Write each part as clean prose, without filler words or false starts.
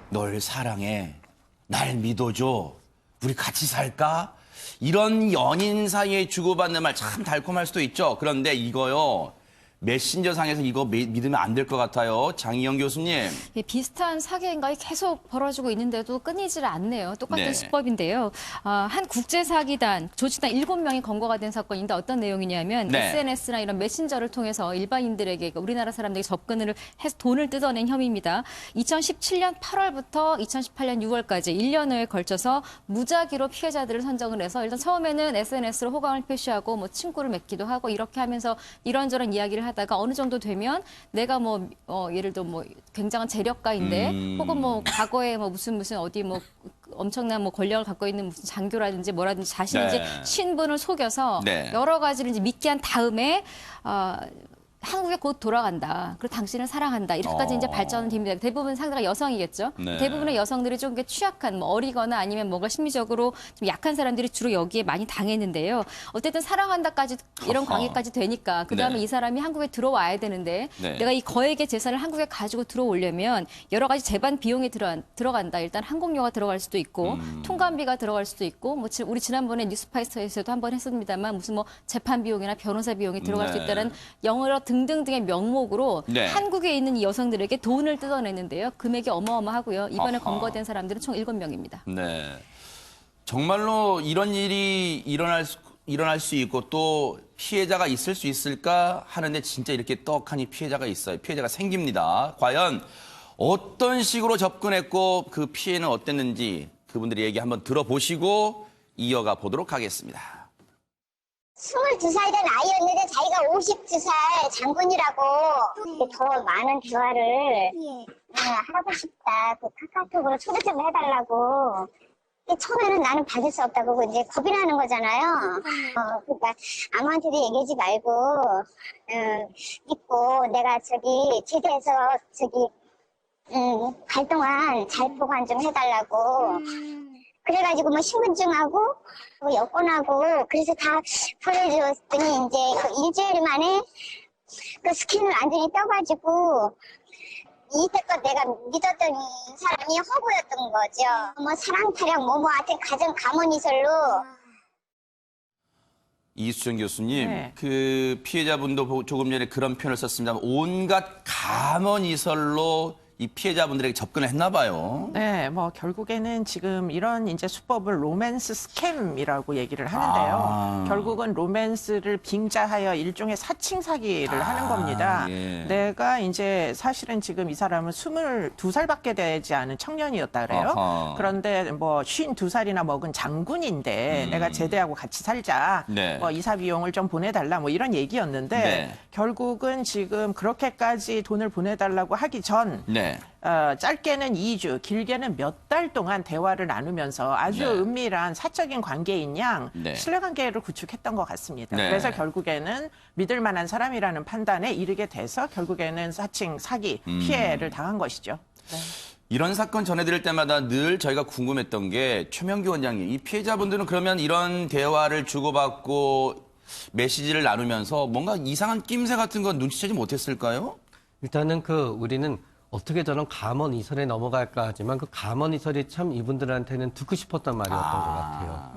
널 사랑해. 날 믿어줘. 우리 같이 살까? 이런 연인 사이에 주고받는 말 참 달콤할 수도 있죠. 그런데 이거요. 메신저상에서 이거 믿으면 안 될 것 같아요. 장희영 교수님. 예, 비슷한 사기 행각이 계속 벌어지고 있는데도 끊이질 않네요. 똑같은 네. 수법인데요. 한 국제사기단, 조직단 7명이 검거가 된 사건인데 어떤 내용이냐면 네. SNS나 이런 메신저를 통해서 일반인들에게, 우리나라 사람들에게 접근을 해서 돈을 뜯어낸 혐의입니다. 2017년 8월부터 2018년 6월까지 1년을 걸쳐서 무작위로 피해자들을 선정을 해서 일단 처음에는 SNS로 호감을 표시하고 뭐 친구를 맺기도 하고 이렇게 하면서 이런저런 이야기를 하다가 어느 정도 되면 내가 예를 들어 굉장한 재력가인데 혹은 과거에 무슨 어디 엄청난 권력을 갖고 있는 무슨 장교라든지 뭐라든지 자신이 네. 이제 신분을 속여서 네. 여러 가지를 이제 믿게 한 다음에 한국에 곧 돌아간다. 그리고 당신을 사랑한다. 이렇게까지 이제 발전은 됩니다. 대부분 상대가 여성이겠죠. 네. 대부분의 여성들이 좀 취약한, 어리거나 아니면 뭔가 심리적으로 좀 약한 사람들이 주로 여기에 많이 당했는데요. 어쨌든 사랑한다까지 이런 관계까지 되니까 그다음에 네. 이 사람이 한국에 들어와야 되는데 네. 내가 이 거액의 재산을 한국에 가지고 들어오려면 여러 가지 재반 비용이 들어간다. 일단 항공료가 들어갈 수도 있고 통관비가 들어갈 수도 있고 우리 지난번에 뉴스파이터에서도 한번 했습니다만 무슨 재판 비용이나 변호사 비용이 들어갈 수 네. 있다는 영어로 등등등의 명목으로 네. 한국에 있는 이 여성들에게 돈을 뜯어내는데요. 금액이 어마어마하고요. 이번에 아하. 검거된 사람들은 총 7명입니다. 네. 정말로 이런 일이 일어날 수 있고 또 피해자가 있을 수 있을까 하는데 진짜 이렇게 떡하니 피해자가 있어요. 피해자가 생깁니다. 과연 어떤 식으로 접근했고 그 피해는 어땠는지 그분들의 얘기 한번 들어보시고 이어가 보도록 하겠습니다. 22살 된 아이였는데 자기가 52살 장군이라고 더 많은 대화를 하고 싶다. 그 카카오톡으로 초대 좀 해달라고. 처음에는 나는 받을 수 없다고 이제 겁이 나는 거잖아요. 그러니까 아무한테도 얘기하지 말고 믿고 내가 제대해서 갈 동안 잘 보관 좀 해달라고. 그래가지고 신분증하고 여권하고 그래서 다 보내줬더니 이제 그 일주일 만에 그 스캔을 완전히 떠가지고 이때껏 내가 믿었던 사람이 허구였던 거죠. 사랑 타령 하여튼 가정 감언이설로. 이수정 교수님, 네. 그 피해자분도 조금 전에 그런 표현을 썼습니다. 온갖 감언이설로 이 피해자분들에게 접근을 했나 봐요. 네, 결국에는 지금 이런 이제 수법을 로맨스 스캠이라고 얘기를 하는데요. 결국은 로맨스를 빙자하여 일종의 사칭 사기를 하는 겁니다. 예. 내가 이제 사실은 지금 이 사람은 22살밖에 되지 않은 청년이었다 그래요. 아하. 그런데 52살이나 먹은 장군인데 내가 제대하고 같이 살자. 네. 이사 비용을 좀 보내달라. 이런 얘기였는데 네. 결국은 지금 그렇게까지 돈을 보내달라고 하기 전 네. 짧게는 2주, 길게는 몇 달 동안 대화를 나누면서 아주 네. 은밀한 사적인 관계인 양 네. 신뢰관계를 구축했던 것 같습니다. 네. 그래서 결국에는 믿을 만한 사람이라는 판단에 이르게 돼서 결국에는 사칭, 사기, 피해를 당한 것이죠. 네. 이런 사건 전해드릴 때마다 늘 저희가 궁금했던 게 최명규 원장님, 이 피해자분들은 그러면 이런 대화를 주고받고 메시지를 나누면서 뭔가 이상한 낌새 같은 건 눈치채지 못했을까요? 일단은 우리는 어떻게 저런 감언 이설에 넘어갈까 하지만 그 감언 이설이 참 이분들한테는 듣고 싶었던 말이었던 것 같아요.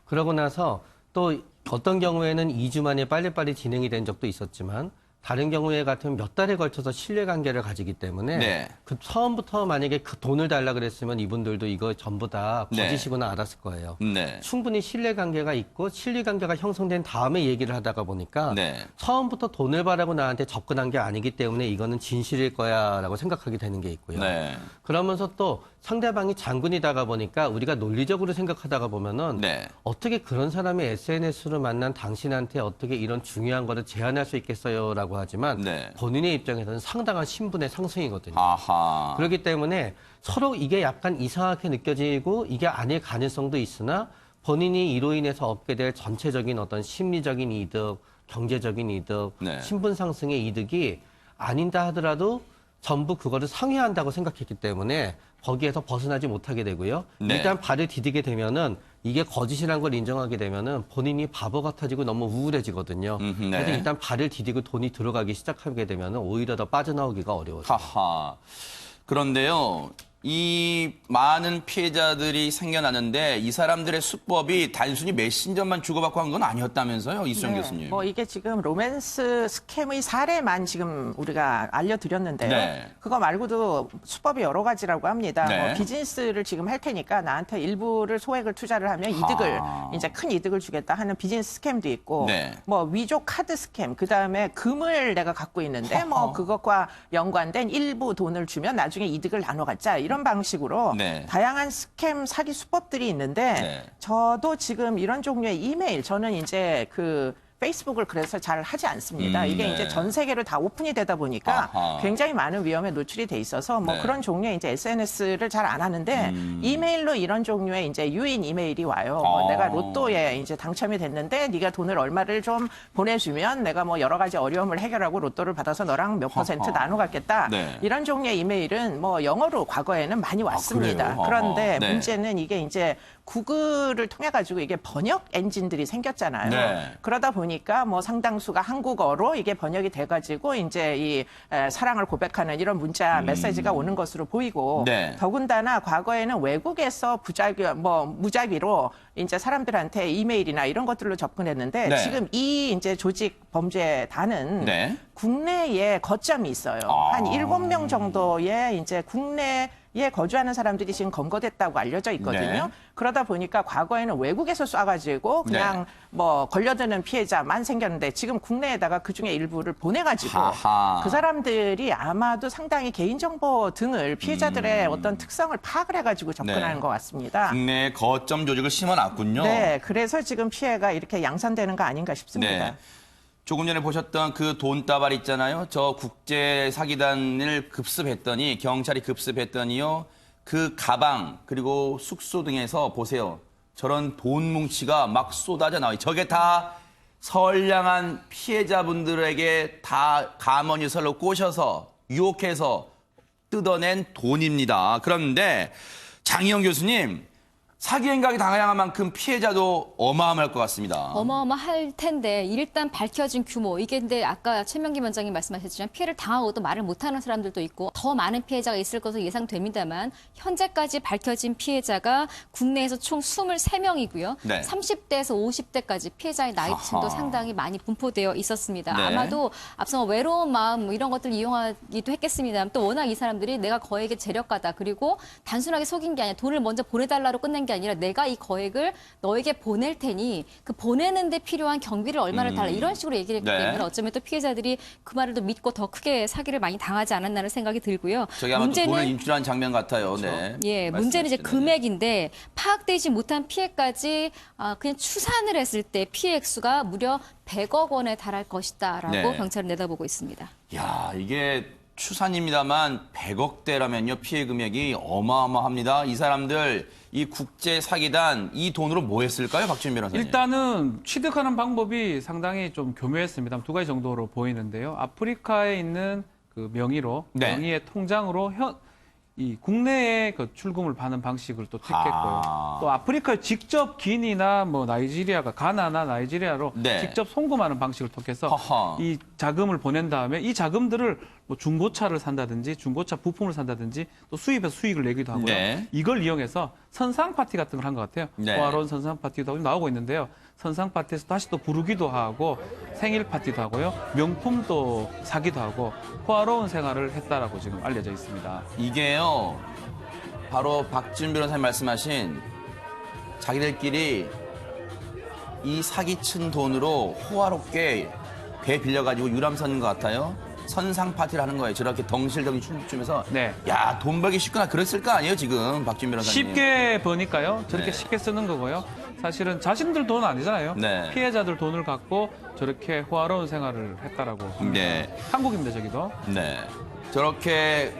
그러고 나서 또 어떤 경우에는 2주 만에 빨리빨리 진행이 된 적도 있었지만 다른 경우에 같으면 몇 달에 걸쳐서 신뢰관계를 가지기 때문에 네. 그 처음부터 만약에 그 돈을 달라 그랬으면 이분들도 이거 전부 다 네. 거짓이구나 알았을 거예요. 네. 충분히 신뢰관계가 있고 신뢰관계가 형성된 다음에 얘기를 하다가 보니까 네. 처음부터 돈을 바라고 나한테 접근한 게 아니기 때문에 이거는 진실일 거야라고 생각하게 되는 게 있고요. 네. 그러면서 또 상대방이 장군이다가 보니까 우리가 논리적으로 생각하다가 보면은 네. 어떻게 그런 사람이 SNS로 만난 당신한테 어떻게 이런 중요한 거를 제안할 수 있겠어요라고 하지만 네. 본인의 입장에서는 상당한 신분의 상승이거든요. 아하. 그렇기 때문에 서로 이게 약간 이상하게 느껴지고 이게 아닐 가능성도 있으나 본인이 이로 인해서 얻게 될 전체적인 어떤 심리적인 이득, 경제적인 이득, 네. 신분 상승의 이득이 아닌다 하더라도 전부 그거를 상회한다고 생각했기 때문에 거기에서 벗어나지 못하게 되고요. 네. 일단 발을 디디게 되면은 이게 거짓이라는 걸 인정하게 되면은 본인이 바보 같아지고 너무 우울해지거든요. 네. 그래서 일단 발을 디디고 돈이 들어가기 시작하게 되면은 오히려 더 빠져나오기가 어려워요. 하하. 그런데요, 이 많은 피해자들이 생겨나는데 이 사람들의 수법이 단순히 메신저만 주고받고 한 건 아니었다면서요, 이수정 교수님? 뭐 이게 지금 로맨스 스캠의 사례만 지금 우리가 알려드렸는데요. 네. 그거 말고도 수법이 여러 가지라고 합니다. 네. 뭐 비즈니스를 지금 할 테니까 나한테 일부를 소액을 투자를 하면 이득을 이제 큰 이득을 주겠다 하는 비즈니스 스캠도 있고, 네. 뭐 위조 카드 스캠, 그 다음에 금을 내가 갖고 있는데 뭐 그것과 연관된 일부 돈을 주면 나중에 이득을 나눠 갖자 이런 방식으로 네. 다양한 스캠 사기 수법들이 있는데 네. 저도 지금 이런 종류의 이메일 저는 이제 그 페이스북을 그래서 잘 하지 않습니다. 이게 네. 이제 전 세계로 다 오픈이 되다 보니까 아하. 굉장히 많은 위험에 노출이 돼 있어서 뭐 네. 그런 종류의 이제 SNS를 잘 안 하는데 이메일로 이런 종류의 이제 유인 이메일이 와요. 뭐 내가 로또에 이제 당첨이 됐는데 네가 돈을 얼마를 좀 보내주면 내가 뭐 여러 가지 어려움을 해결하고 로또를 받아서 너랑 몇 퍼센트 아하. 나눠 갖겠다. 네. 이런 종류의 이메일은 뭐 영어로 과거에는 많이 왔습니다. 그래요? 그런데 네. 문제는 이게 이제 구글을 통해 가지고 이게 번역 엔진들이 생겼잖아요. 네. 그러다 보니까 뭐 상당수가 한국어로 이게 번역이 돼가지고 이제 이 사랑을 고백하는 이런 문자 메시지가 오는 것으로 보이고 네. 더군다나 과거에는 외국에서 무작위로 이제 사람들한테 이메일이나 이런 것들로 접근했는데 네. 지금 이 이제 조직 범죄단은 네. 국내에 거점이 있어요. 한 7명 정도의 이제 국내에 거주하는 사람들이 지금 검거됐다고 알려져 있거든요. 네. 그러다 보니까 과거에는 외국에서 쏴가지고 그냥 네. 뭐 걸려드는 피해자만 생겼는데 지금 국내에다가 그중에 일부를 보내가지고 하하. 그 사람들이 아마도 상당히 개인정보 등을 피해자들의 어떤 특성을 파악을 해가지고 접근하는 네. 것 같습니다. 국내에 거점 조직을 심어놨군요. 네, 그래서 지금 피해가 이렇게 양산되는 거 아닌가 싶습니다. 네. 조금 전에 보셨던 그 돈다발 있잖아요. 저 국제 사기단을 급습했더니 경찰이 급습했더니요. 그 가방 그리고 숙소 등에서 보세요. 저런 돈 뭉치가 막 쏟아져 나와요. 저게 다 선량한 피해자분들에게 다 가머니설로 꼬셔서 유혹해서 뜯어낸 돈입니다. 그런데 장희영 교수님, 사기 행각이 당할 만큼 피해자도 어마어마할 것 같습니다. 어마어마할 텐데 일단 밝혀진 규모 이게 근데 아까 최명기 원장님 말씀하셨지만 피해를 당하고도 말을 못하는 사람들도 있고 더 많은 피해자가 있을 것으로 예상됩니다만 현재까지 밝혀진 피해자가 국내에서 총 23명이고요. 네. 30대에서 50대까지 피해자의 나이층도 아하. 상당히 많이 분포되어 있었습니다. 네. 아마도 앞서 외로운 마음 뭐 이런 것들을 이용하기도 했겠습니다만 또 워낙 이 사람들이 내가 거액의 재력가다 그리고 단순하게 속인 게 아니라 돈을 먼저 보내달라로 끝낸 게 아니라 내가 이 거액을 너에게 보낼 테니 그 보내는데 필요한 경비를 얼마를 달라 이런 식으로 얘기를 했기 네. 때문에 어쩌면 또 피해자들이 그 말을 또 믿고 더 크게 사기를 많이 당하지 않았나는 생각이 들고요. 저기 아마 또 돈을 인출한 장면 같아요. 네. 예, 문제는 이제 말씀하시는. 금액인데 파악되지 못한 피해까지 그냥 추산을 했을 때 피해 액수가 무려 100억 원에 달할 것이다라고 네. 경찰은 내다보고 있습니다. 야, 이게 추산입니다만 100억대라면요. 피해 금액이 어마어마합니다. 이 사람들 이 국제 사기단 이 돈으로 뭐 했을까요, 박지훈 변호사님? 일단은 취득하는 방법이 상당히 좀 교묘했습니다. 두 가지 정도로 보이는데요. 아프리카에 있는 그 명의로 네. 명의의 통장으로 이 국내에 그 출금을 받는 방식을 또 택했고요. 또 아프리카 직접 기니나 뭐 나이지리아가 가나나 나이지리아로 네. 직접 송금하는 방식을 통해서 허허. 이 자금을 보낸 다음에 이 자금들을 뭐 중고차를 산다든지 중고차 부품을 산다든지 또 수입해서 수익을 내기도 하고요. 네. 이걸 이용해서 선상 파티 같은 걸 한 것 같아요. 네. 호화로운 선상 파티도 나오고 있는데요. 선상 파티에서 다시 또 부르기도 하고 생일 파티도 하고요. 명품도 사기도 하고 호화로운 생활을 했다라고 지금 알려져 있습니다. 이게요. 바로 박지훈 변호사님 말씀하신 자기들끼리 이 사기친 돈으로 호화롭게 배 빌려가지고 유람 서는 것 같아요. 선상 파티를 하는 거예요. 저렇게 덩실덩실 춤추면서 네. 야, 돈 벌기 쉽구나 그랬을 거 아니에요, 지금 박지훈 변호사님. 쉽게 버니까요. 저렇게 네. 쉽게 쓰는 거고요. 사실은 자신들 돈은 아니잖아요. 네. 피해자들 돈을 갖고 저렇게 호화로운 생활을 했다라고 합니다. 네. 한국입니다, 저기도. 네. 저렇게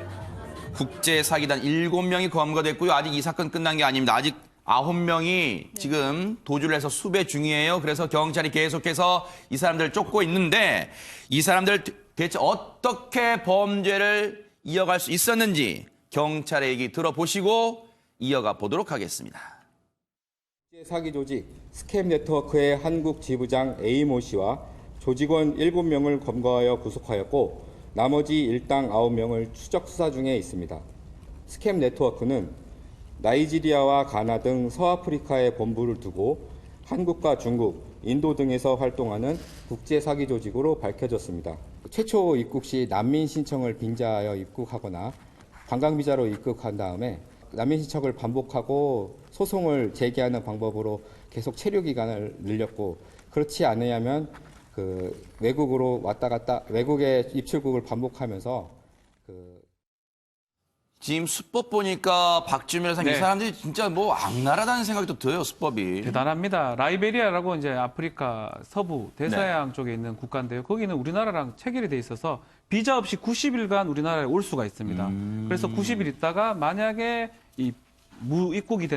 국제 사기단 7명이 검거됐고요. 아직 이 사건 끝난 게 아닙니다. 아직 9명이 지금 도주를 해서 수배 중이에요. 그래서 경찰이 계속해서 이 사람들을 쫓고 있는데 이 사람들 대체 어떻게 범죄를 이어갈 수 있었는지 경찰의 얘기 들어보시고 이어가 보도록 하겠습니다. 사기 조직 스캠 네트워크의 한국 지부장 A모 씨와 조직원 7명을 검거하여 구속하였고 나머지 일당 9명을 추적 수사 중에 있습니다. 스캠 네트워크는 나이지리아와 가나 등 서아프리카에 본부를 두고 한국과 중국, 인도 등에서 활동하는 국제 사기 조직으로 밝혀졌습니다. 최초 입국 시 난민 신청을 빙자하여 입국하거나 관광 비자로 입국한 다음에 난민 신청을 반복하고 소송을 제기하는 방법으로 계속 체류 기간을 늘렸고, 그렇지 않으면 외국으로 왔다 갔다 외국의 입출국을 반복하면서 지금 수법 보니까 박주민 변호사님, 이 네. 사람들이 진짜 뭐 악랄하다는 생각이 또 들어요, 수법이. 대단합니다. 라이베리아라고 이제 아프리카 서부 대서양 네. 쪽에 있는 국가인데요. 거기는 우리나라랑 체결이 돼 있어서 비자 없이 90일간 우리나라에 올 수가 있습니다. 그래서 90일 있다가 만약에 이 무입국이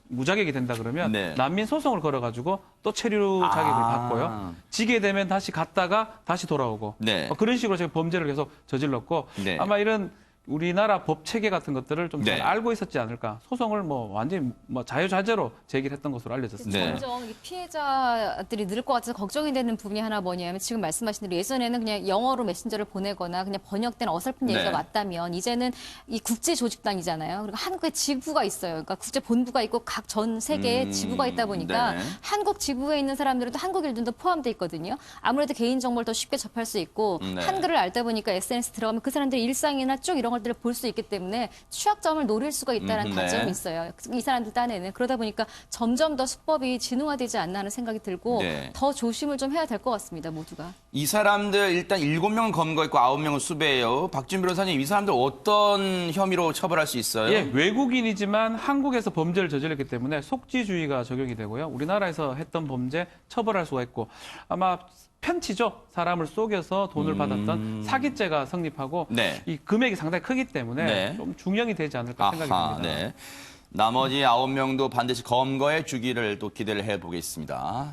무자격이 된다 그러면 네. 난민 소송을 걸어가지고 또 체류 자격을 받고요. 지게 되면 다시 갔다가 다시 돌아오고 네. 그런 식으로 제가 범죄를 계속 저질렀고 네. 아마 이런 우리나라 법 체계 같은 것들을 좀 잘 네. 알고 있었지 않을까. 소송을 완전히 자유자재로 제기를 했던 것으로 알려졌습니다. 네. 점점 이 피해자들이 늘 것 같아서 걱정이 되는 부분이 하나 뭐냐면 지금 말씀하신 대로 예전에는 그냥 영어로 메신저를 보내거나 그냥 번역된 어설픈 얘기가 네. 맞다면 이제는 이 국제 조직단이잖아요. 그리고 한국에 지부가 있어요. 그러니까 국제 본부가 있고 각 전 세계에 지부가 있다 보니까 네. 한국 지부에 있는 사람들은 또 한국 일들도 포함돼 있거든요. 아무래도 개인 정보를 더 쉽게 접할 수 있고 네. 한글을 알다 보니까 SNS 들어가면 그 사람들의 일상이나 쭉 이런 것들을 볼 수 있기 때문에 취약점을 노릴 수가 있다는 네. 단점이 있어요. 이 사람들 딴에는. 그러다 보니까 점점 더 수법이 진화되지 않나 하는 생각이 들고 네. 더 조심을 좀 해야 될 것 같습니다. 모두가. 이 사람들 일단 7명은 검거했고 9명은 수배예요. 박준 변호사님, 이 사람들 어떤 혐의로 처벌할 수 있어요? 예, 외국인이지만 한국에서 범죄를 저질렀기 때문에 속지주의가 적용이 되고요. 우리나라에서 했던 범죄 처벌할 수가 있고 아마 편치죠. 사람을 속여서 돈을 받았던 사기죄가 성립하고 네. 이 금액이 상당히 크기 때문에 네. 좀 중형이 되지 않을까 생각이 듭니다. 네. 나머지 9명도 반드시 검거해 주기를 또 기대를 해보겠습니다.